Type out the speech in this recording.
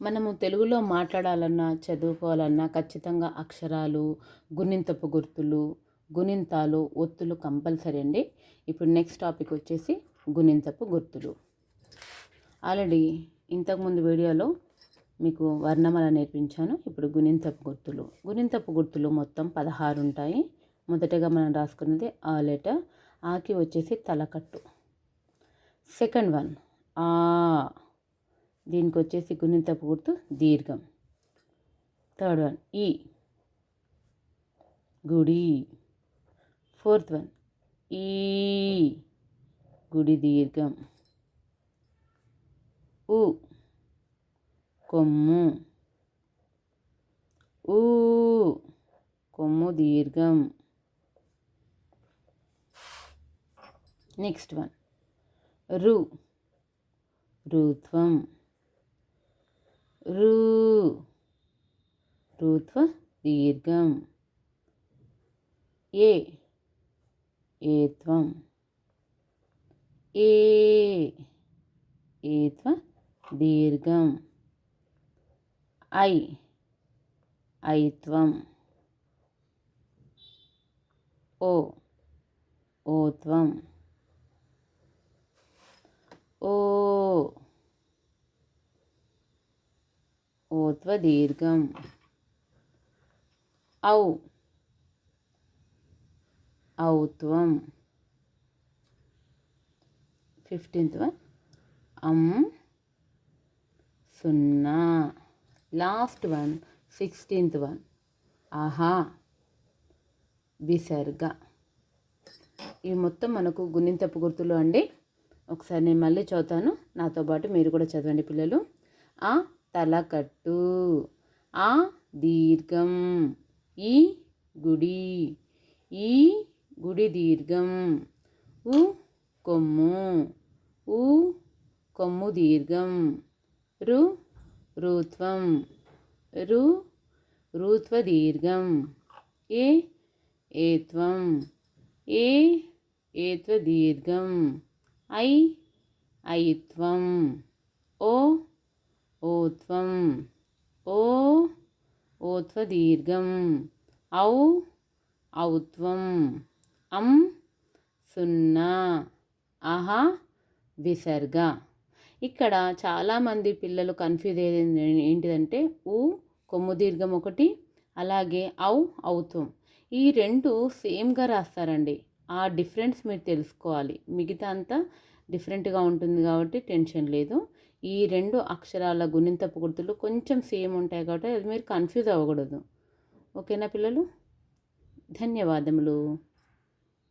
మనము తెలుగులో మాట్లాడాలన్నా చదువుకోవాలన్నా ఖచ్చితంగా అక్షరాలు, గుణింతపు గుర్తులు, గుణింతాలు, ఒత్తులు కంపల్సరీ అండి. ఇప్పుడు నెక్స్ట్ టాపిక్ వచ్చేసి గుణింతపు గుర్తులు. ఆల్రెడీ ఇంతకుముందు వీడియోలో మీకు వర్ణమాల నేర్పించాను. ఇప్పుడు గుణింతపు గుర్తులు మొత్తం 16 ఉంటాయి. మొదటగా మనం రాసుకున్నది ఆ లెటర్. ఆకి వచ్చేసి తలకట్టు. సెకండ్ వన్ ఆ, దీనికి వచ్చేసి గుణింతపు గుర్తు దీర్ఘం. థర్డ్ వన్ ఈ, గుడి. ఫోర్త్ వన్ ఈ, గుడి దీర్ఘం. ఉ, కొమ్ము. ఊ, కొమ్ము దీర్ఘం. నెక్స్ట్ వన్ రు, రుత్వం. రు, రుత్వ దీర్ఘం. ఏ, ఏత్వం. ఏ, ఏత్వ దీర్ఘం. ఐ, ఐత్వం. ఓ, ఓత్వం. ఓ, ఓత్వ దీర్ఘం. ఔ, ఔత్వం. 15th వన్ సున్నా. లాస్ట్ వన్ 16th వన్ ఆహా, విసర్గ. ఇవి మొత్తం మనకు గుణింతపు గుర్తులు అండి. ఒకసారి నేను మళ్ళీ చదువుతాను, నాతో పాటు మీరు కూడా చదవండి పిల్లలు. ఆ తలకట్టు, ఆ దీర్ఘం, ఈ గుడి, ఈ గుడి దీర్ఘం. ఉ కొమ్ము, ఊ కొమ్ము దీర్ఘం. రు, రుత్వం. రు, రుత్వ దీర్ఘం. ఏ, ఏత్వం. ఏ, ఏత్వ దీర్ఘం. ఐ, ఐత్వం. ఓ, ఓత్వం. ఓ, ఓత్వ దీర్ఘం. ఔ, ఔత్వం. సున్నా. ఆహా, విసర్గ. ఇక్కడ చాలామంది పిల్లలు కన్ఫ్యూజ్ అయ్యేది ఏంటిదంటే ఊ కొమ్ము దీర్ఘం ఒకటి, అలాగే ఔత్వం. ఈ రెండు సేమ్గా రాస్తారండి. ఆ డిఫరెన్స్ మీరు తెలుసుకోవాలి. మిగతా అంతా డిఫరెంట్గా ఉంటుంది కాబట్టి టెన్షన్ లేదు. ఈ రెండు అక్షరాల గుణింతపు గుర్తులు కొంచెం సేమ్ ఉంటాయి కాబట్టి అది మీరు కన్ఫ్యూజ్ అవ్వకూడదు. ఓకేనా పిల్లలు? ధన్యవాదములు.